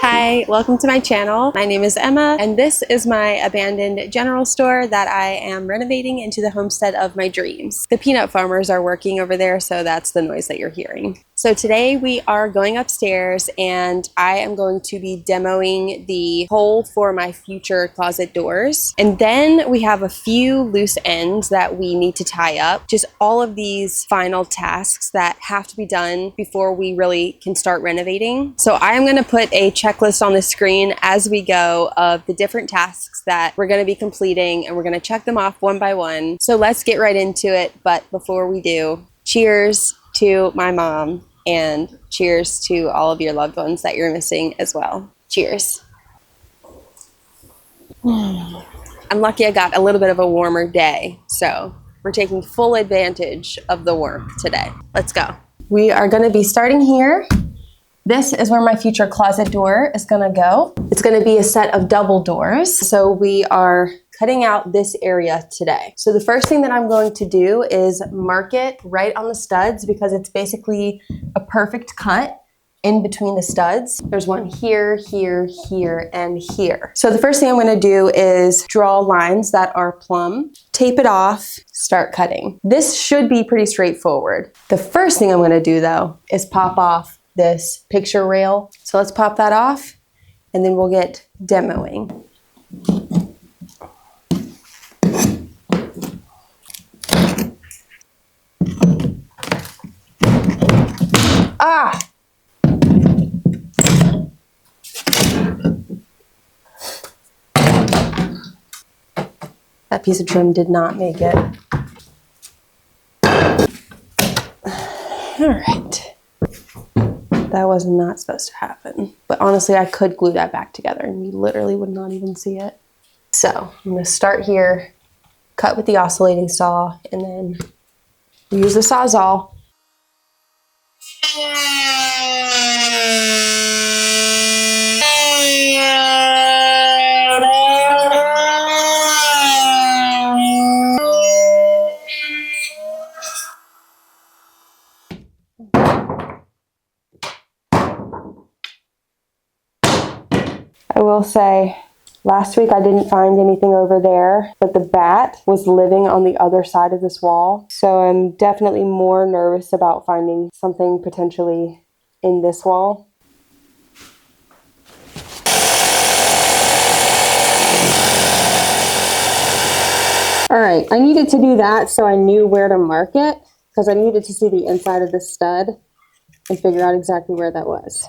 Hi, welcome to my channel. My name is Emma, and this is my abandoned general store that I am renovating into the homestead of my dreams. The peanut farmers are working over there, so that's the noise that you're hearing. So today we are going upstairs and I am going to be demoing the hole for my future closet doors. And then we have a few loose ends that we need to tie up. Just all of these final tasks that have to be done before we really can start renovating. So I am going to put a checklist on the screen as we go of the different tasks that we're going to be completing, and we're going to check them off one by one. So let's get right into it. But before we do, cheers to my mom. And cheers to all of your loved ones that you're missing as well. Cheers. I'm lucky I got a little bit of a warmer day, so we're taking full advantage of the warmth today. Let's go. We are going to be starting here. This is where my future closet door is going to go. It's going to be a set of double doors. So we are cutting out this area today. So the first thing that I'm going to do is mark it right on the studs because it's basically a perfect cut in between the studs. There's one here, here, here, and here. So the first thing I'm going to do is draw lines that are plumb, tape it off, start cutting. This should be pretty straightforward. The first thing I'm going to do though is pop off this picture rail. So let's pop that off and then we'll get demoing. Ah! That piece of trim did not make it. All right. That was not supposed to happen. But honestly, I could glue that back together and you literally would not even see it. So I'm gonna start here, cut with the oscillating saw, and then use the Sawzall. I will say, last week I didn't find anything over there, but the bat was living on the other side of this wall. So I'm definitely more nervous about finding something potentially in this wall. All right, I needed to do that so I knew where to mark it because I needed to see the inside of the stud and figure out exactly where that was.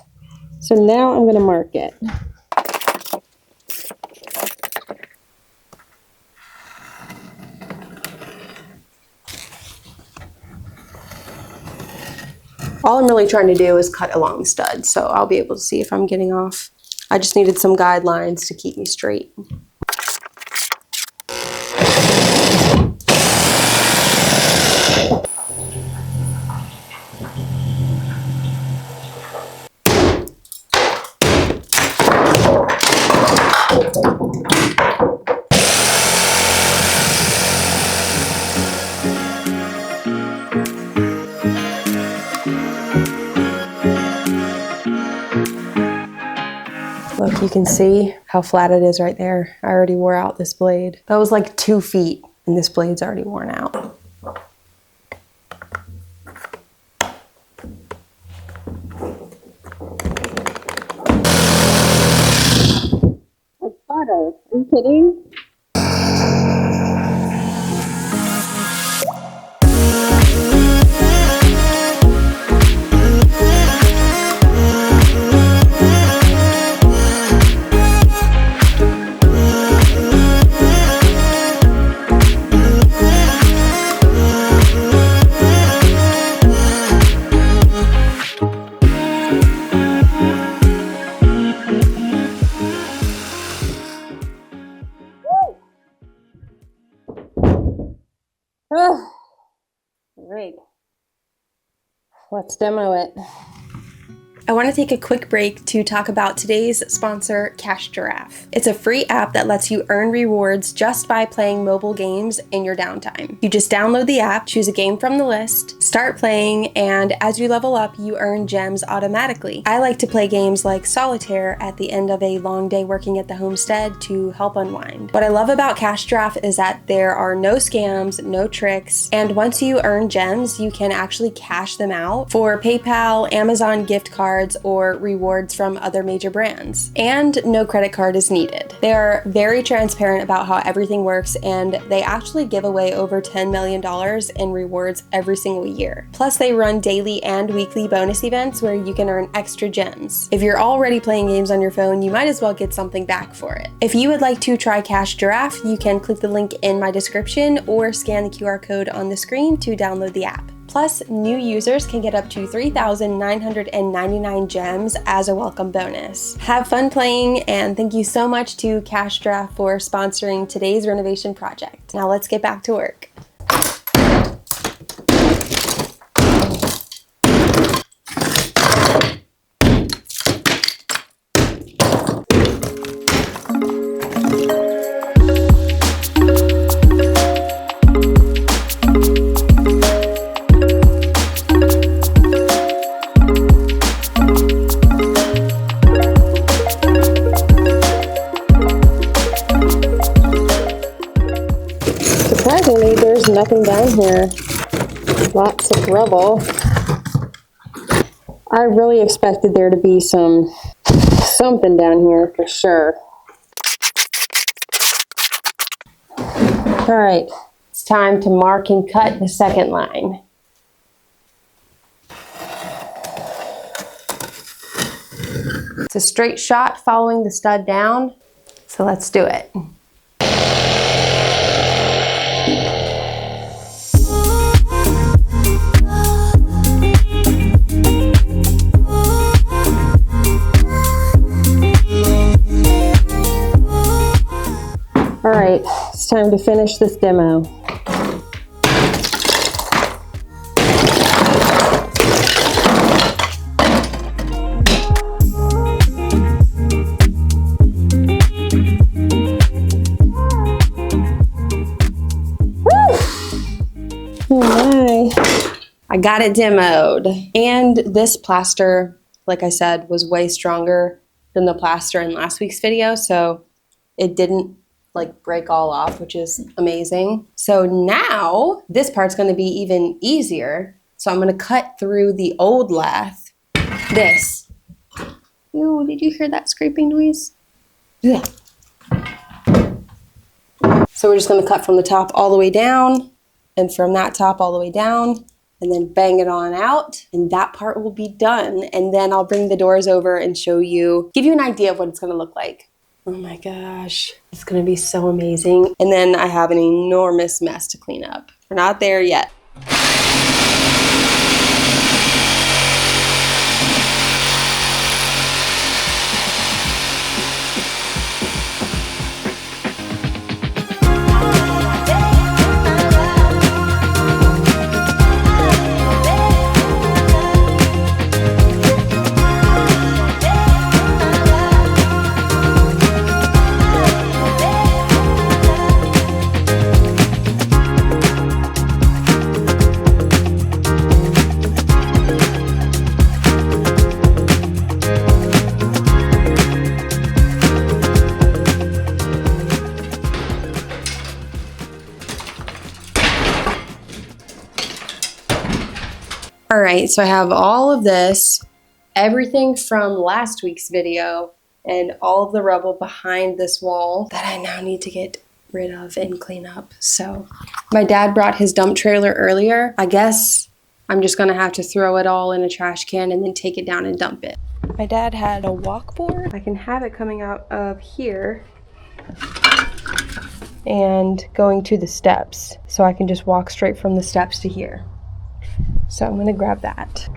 So now I'm going to mark it. All I'm really trying to do is cut along the stud, so I'll be able to see if I'm getting off. I just needed some guidelines to keep me straight. Look, you can see how flat it is right there. I already wore out this blade. That was like 2 feet and this blade's already worn out. Like butter. Are you kidding? All right, let's demo it. I want to take a quick break to talk about today's sponsor, Cash Giraffe. It's a free app that lets you earn rewards just by playing mobile games in your downtime. You just download the app, choose a game from the list, start playing, and as you level up, you earn gems automatically. I like to play games like Solitaire at the end of a long day working at the homestead to help unwind. What I love about Cash Giraffe is that there are no scams, no tricks, and once you earn gems, you can actually cash them out for PayPal, Amazon gift cards, or rewards from other major brands. And no credit card is needed. They are very transparent about how everything works, and they actually give away over $10 million in rewards every single year. Plus, they run daily and weekly bonus events where you can earn extra gems. If you're already playing games on your phone, you might as well get something back for it. If you would like to try Cash Giraffe, you can click the link in my description or scan the QR code on the screen to download the app. Plus, new users can get up to 3,999 gems as a welcome bonus. Have fun playing, and thank you so much to Cash Giraffe for sponsoring today's renovation project. Now let's get back to work. Surprisingly, there's nothing down here. Lots of rubble. I really expected there to be something down here for sure. All right, it's time to mark and cut the second line. It's a straight shot following the stud down, so let's do it. All right, it's time to finish this demo. I got it demoed. And this plaster, like I said, was way stronger than the plaster in last week's video, so it didn't break all off, which is amazing. So now this part's gonna be even easier. So I'm gonna cut through the old lath. This. Ew, did you hear that scraping noise? Yeah. So we're just gonna cut from the top all the way down, and from that top all the way down, and then bang it on out, and that part will be done. And then I'll bring the doors over and show you, give you an idea of what it's gonna look like. Oh my gosh, it's gonna be so amazing. And then I have an enormous mess to clean up. We're not there yet. All right, so I have all of this, everything from last week's video, and all of the rubble behind this wall that I now need to get rid of and clean up. So my dad brought his dump trailer earlier. I guess I'm just gonna have to throw it all in a trash can and then take it down and dump it. My dad had a walkboard. I can have it coming out of here and going to the steps. So I can just walk straight from the steps to here. So I'm gonna grab that.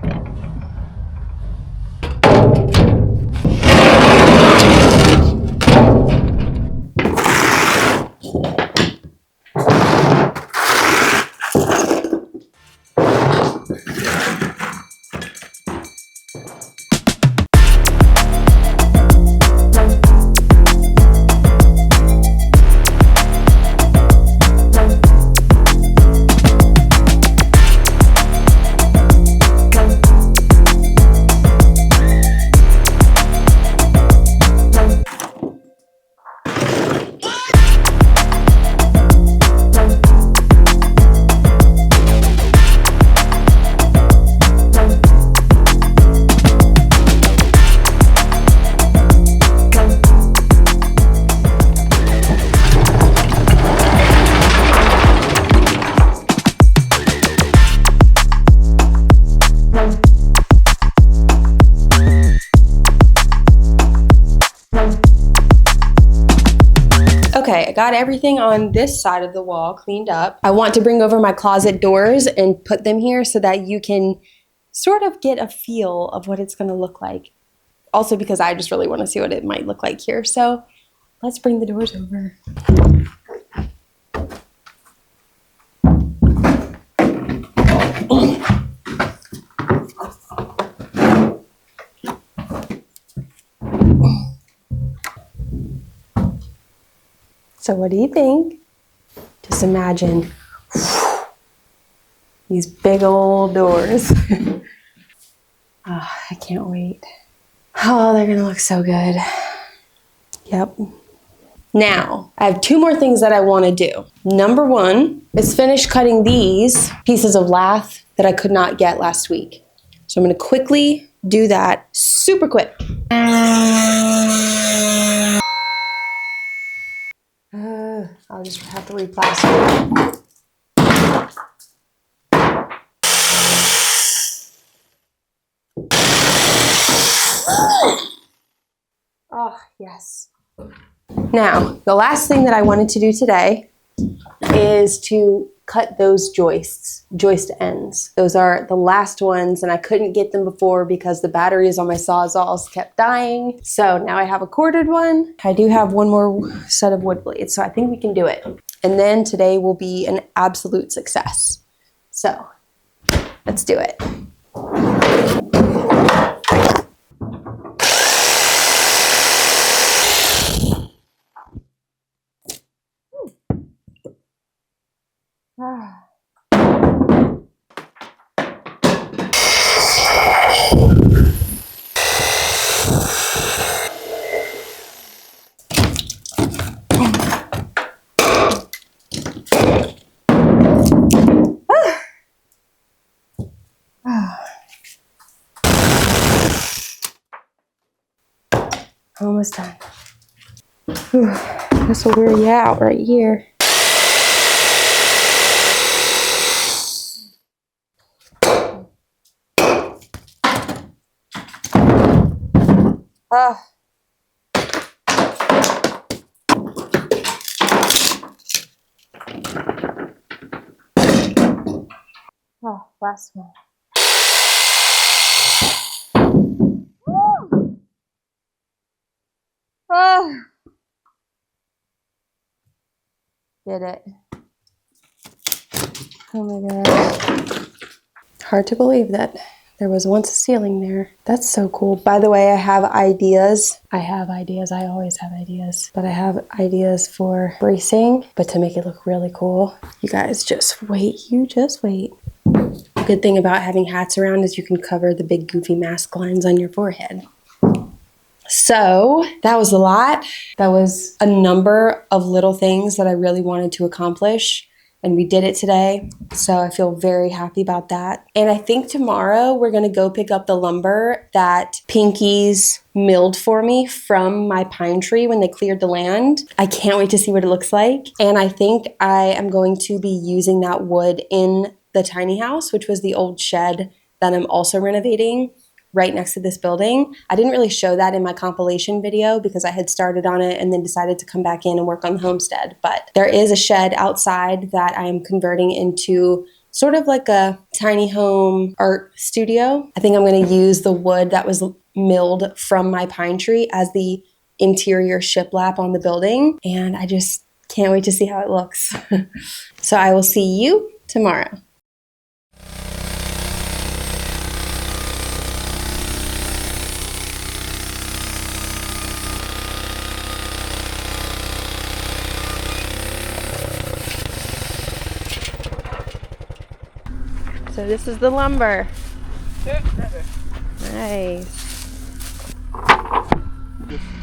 got everything on this side of the wall cleaned up. I want to bring over my closet doors and put them here so that you can sort of get a feel of what it's going to look like. Also because I just really want to see what it might look like here. So let's bring the doors over. So what do you think? Just imagine these big old doors. Oh, I can't wait. Oh, they're gonna look so good. Yep. Now, I have 2 more things that I wanna do. Number 1 is finish cutting these pieces of lath that I could not get last week. So I'm gonna quickly do that, super quick. I'll just have to replaster. Oh, yes. Now, the last thing that I wanted to do today is to cut those joist ends. Those are the last ones, and I couldn't get them before because the batteries on my Sawzalls kept dying. So now I have a corded one. I do have 1 more set of wood blades, so I think we can do it. And then today will be an absolute success. So let's do it. Almost done. Whew. This will wear you out right here. Oh. Oh, last one. Oh. Did it. Oh my gosh. Hard to believe that there was once a ceiling there. That's so cool. By the way, I have ideas. I always have ideas. But I have ideas for bracing, but to make it look really cool. You guys just wait. You just wait. Good thing about having hats around is you can cover the big goofy mask lines on your forehead. So that was a lot. That was a number of little things that I really wanted to accomplish, and we did it today. So I feel very happy about that. And I think tomorrow we're gonna go pick up the lumber that Pinky's milled for me from my pine tree when they cleared the land. I can't wait to see what it looks like. And I think I am going to be using that wood in the tiny house, which was the old shed that I'm also renovating right next to this building. I didn't really show that in my compilation video because I had started on it and then decided to come back in and work on the homestead. But there is a shed outside that I am converting into sort of like a tiny home art studio. I think I'm going to use the wood that was milled from my pine tree as the interior shiplap on the building. And I just can't wait to see how it looks. So I will see you tomorrow. So this is the lumber. Nice.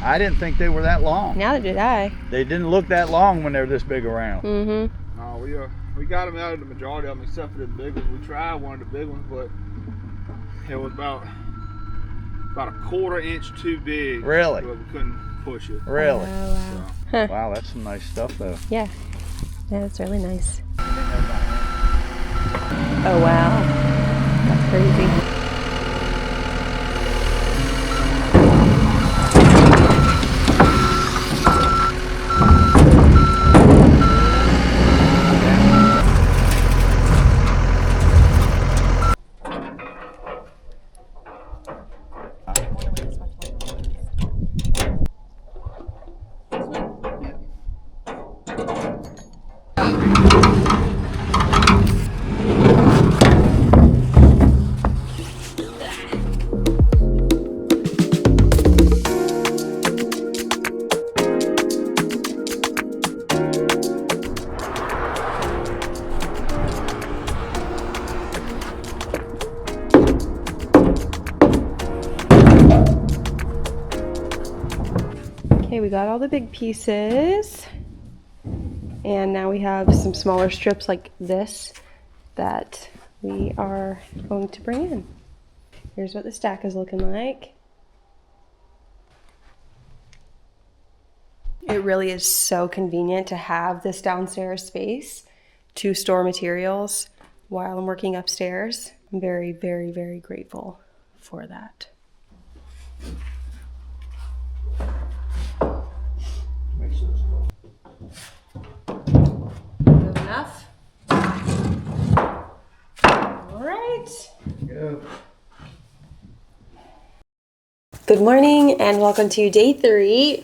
I didn't think they were that long. Neither did I. They didn't look that long when they were this big around. Mm-hmm. No, we got them out of the majority of them except for the big ones. We tried one of the big ones, but it was about a 1/4 inch too big. Really? But we couldn't push it. Really? Oh, wow. So. Huh. Wow, that's some nice stuff though. Yeah. Yeah, that's really nice. Oh, wow. That's crazy. Okay, we got all the big pieces. And now we have some smaller strips like this that we are going to bring in. Here's what the stack is looking like. It really is so convenient to have this downstairs space to store materials while I'm working upstairs. I'm very, very, very grateful for that. Good enough? All right. Go. Good morning and welcome to day 3,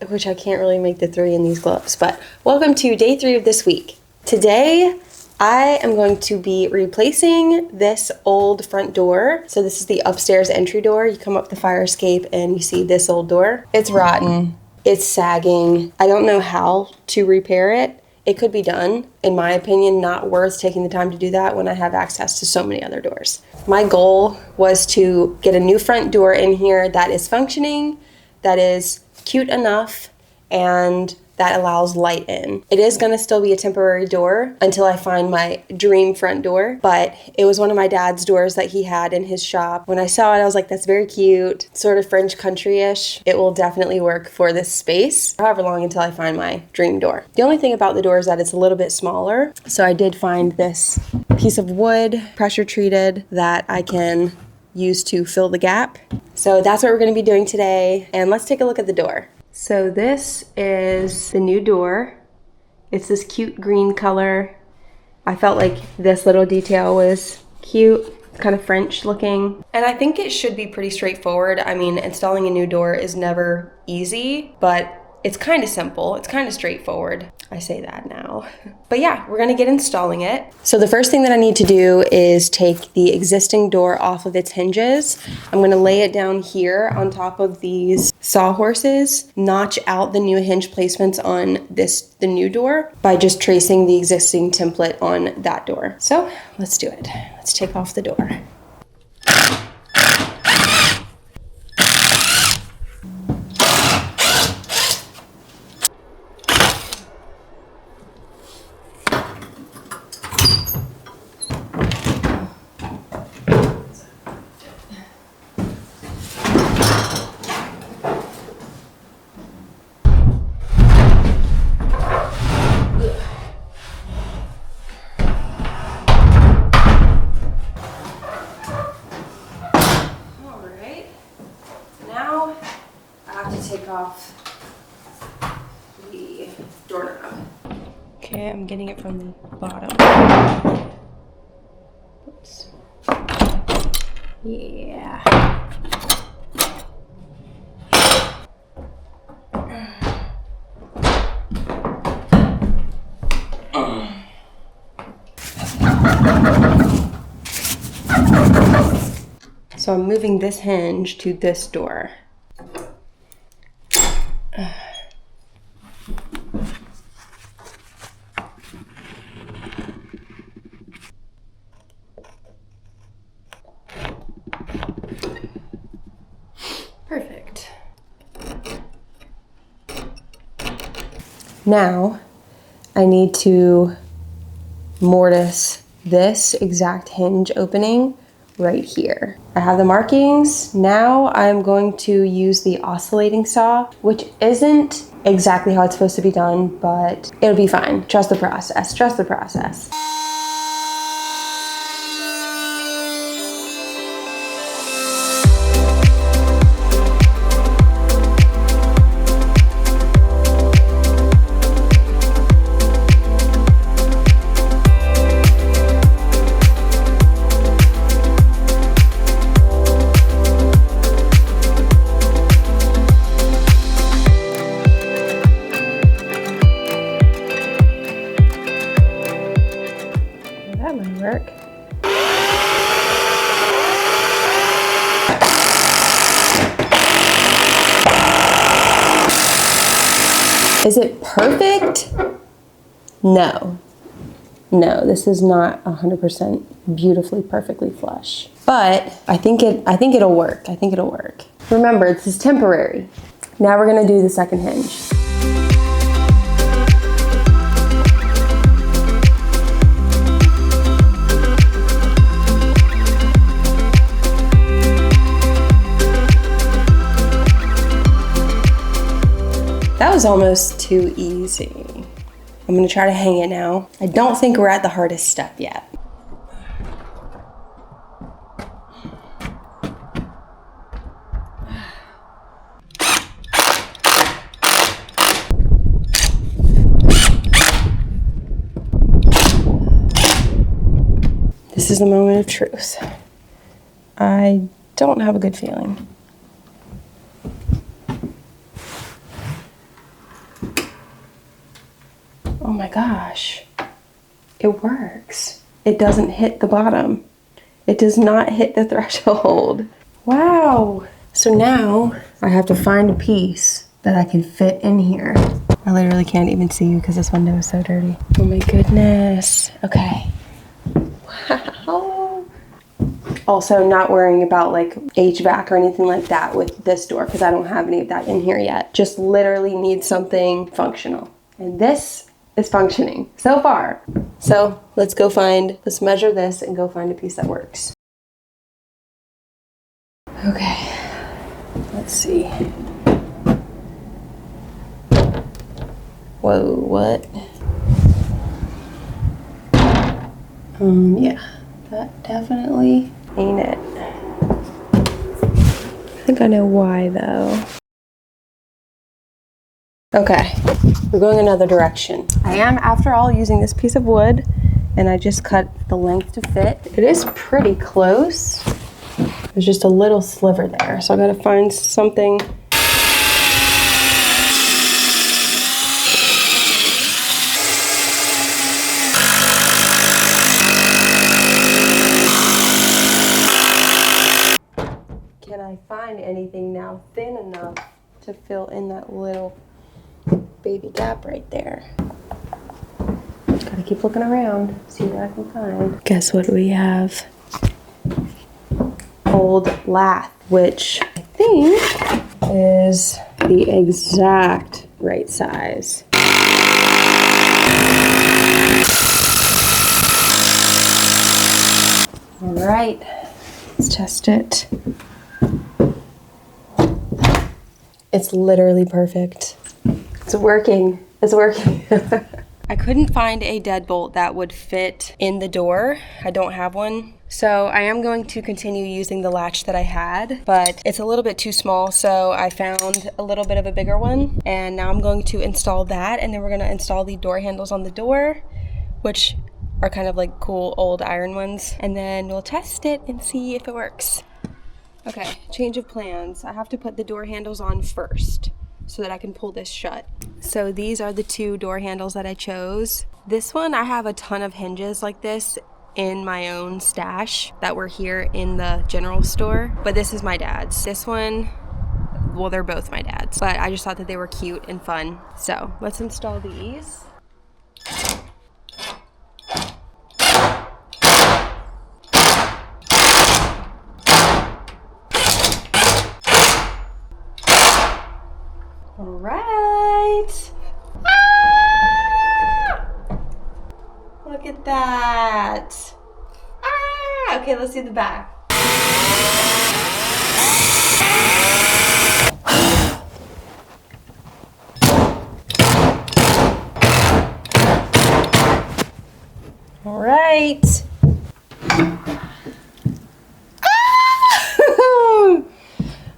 which I can't really make the 3 in these gloves, but welcome to day 3 of this week. Today, I am going to be replacing this old front door. So this is the upstairs entry door. You come up the fire escape and you see this old door. It's rotten. It's sagging. I don't know how to repair it. It could be done. In my opinion, not worth taking the time to do that when I have access to so many other doors. My goal was to get a new front door in here that is functioning, that is cute enough, and that allows light in. It is gonna still be a temporary door until I find my dream front door, but it was one of my dad's doors that he had in his shop. When I saw it, I was like, that's very cute, sort of French country-ish. It will definitely work for this space, however long until I find my dream door. The only thing about the door is that it's a little bit smaller, so I did find this piece of wood, pressure treated, that I can use to fill the gap. So that's what we're gonna be doing today, and let's take a look at the door. So this is the new door. It's this cute green color. I felt like this little detail was cute, kind of French looking. And I think it should be pretty straightforward. I mean, installing a new door is never easy, but it's kind of simple. It's kind of straightforward. I say that now. But yeah, we're gonna get installing it. So the first thing that I need to do is take the existing door off of its hinges. I'm gonna lay it down here on top of these sawhorses, notch out the new hinge placements on the new door by just tracing the existing template on that door. So let's do it. Let's take off the door. Take off the doorknob. Okay, I'm getting it from the bottom. Oops. Yeah. So I'm moving this hinge to this door. Perfect. Now I need to mortise this exact hinge opening right here. I have the markings. Now I'm going to use the oscillating saw, which isn't exactly how it's supposed to be done, but it'll be fine. Trust the process. Trust the process. That might work. Is it perfect? No. No, this is not 100% beautifully, perfectly flush. But I think it'll work. I think it'll work. Remember, this is temporary. Now we're gonna do the second hinge. That was almost too easy. I'm gonna try to hang it now. I don't think we're at the hardest step yet. This is the moment of truth. I don't have a good feeling. Oh my gosh, it works. It doesn't hit the bottom. It does not hit the threshold. Wow. So now I have to find a piece that I can fit in here. I literally can't even see you because this window is so dirty. Oh my goodness. Okay. Wow. Also not worrying about like HVAC or anything like that with this door because I don't have any of that in here yet. Just literally need something functional. And this is functioning so far. So let's measure this and go find a piece that works. Okay, let's see. Whoa, what? Yeah, that definitely ain't it. I think I know why though. Okay, we're going another direction. I am, after all, using this piece of wood, and I just cut the length to fit. It is pretty close. There's just a little sliver there, so I gotta find something. Can I find anything now thin enough to fill in that little baby gap right there? Gotta keep looking around, see what I can find. Guess what we have? Old lath, which I think is the exact right size. All right, let's test it. It's literally perfect. It's working. It's working. I couldn't find a deadbolt that would fit in the door. I don't have one. So I am going to continue using the latch that I had, but it's a little bit too small, so I found a little bit of a bigger one, and now I'm going to install that, and then we're gonna install the door handles on the door, which are kind of like cool old iron ones, and then we'll test it and see if it works. Okay, change of plans. I have to put the door handles on first so that I can pull this shut. So these are the two door handles that I chose. This one, I have a ton of hinges like this in my own stash that were here in the general store, but this is my dad's. This one, well, they're both my dad's, but I just thought that they were cute and fun. So let's install these. All right. Ah! Look at that. Ah! Okay, let's do the back. All right. Ah!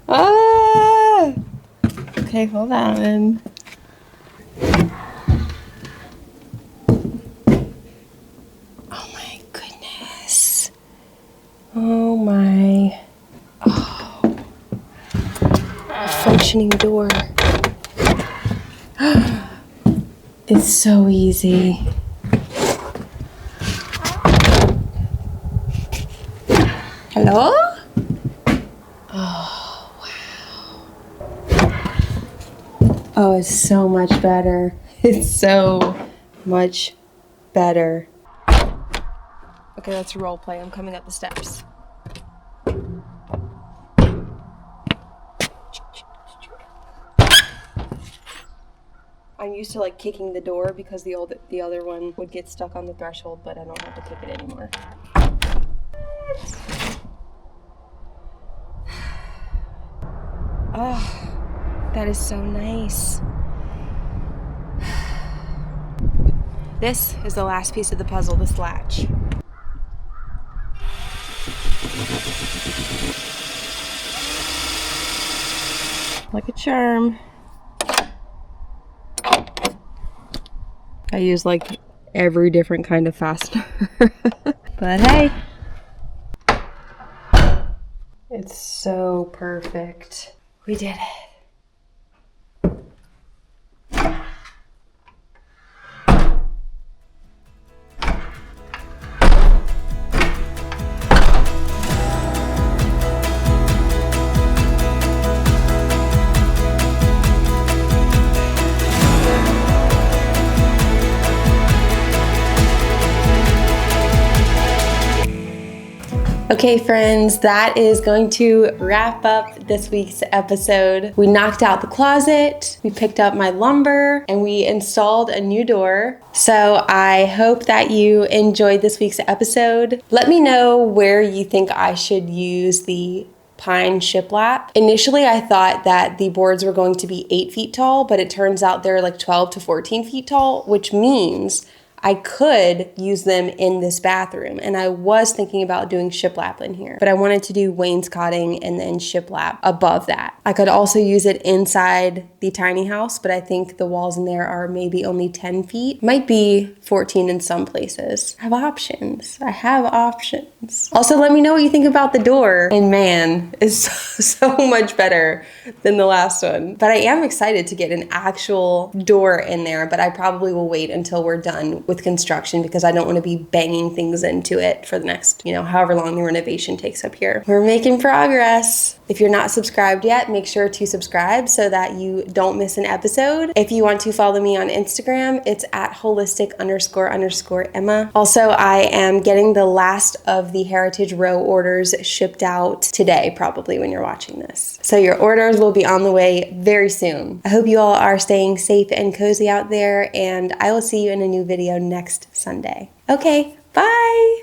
Ah! Okay, hold on. Oh my goodness. Oh my. Oh. Functioning door. It's so easy. Hello? Oh, wow. Oh, it's so much better. It's so much better. Okay, let's role play. I'm coming up the steps. I'm used to like kicking the door because the other one would get stuck on the threshold, but I don't have to kick it anymore. Oh, that is so nice. This is the last piece of the puzzle, this latch. Like a charm. I use like every different kind of fastener. But hey, it's so perfect. We did it. Okay friends, that is going to wrap up this week's episode. We knocked out the closet, we picked up my lumber, and we installed a new door. So I hope that you enjoyed this week's episode. Let me know where you think I should use the pine shiplap. Initially, I thought that the boards were going to be 8 feet tall, but it turns out they're like 12 to 14 feet tall, which means I could use them in this bathroom, and I was thinking about doing shiplap in here, but I wanted to do wainscoting and then shiplap above that. I could also use it inside the tiny house, but I think the walls in there are maybe only 10 feet. Might be 14 in some places. I have options. I have options. Also, let me know what you think about the door. And man, it's so much better than the last one. But I am excited to get an actual door in there, but I probably will wait until we're done with construction because I don't want to be banging things into it for the next, however long the renovation takes up here. We're making progress. If you're not subscribed yet, make sure to subscribe so that you don't miss an episode. If you want to follow me on Instagram, it's at holistic__Emma. Also, I am getting the last of the Heritage Row orders shipped out today, probably when you're watching this. So your orders will be on the way very soon. I hope you all are staying safe and cozy out there, and I will see you in a new video next Sunday. Okay, bye!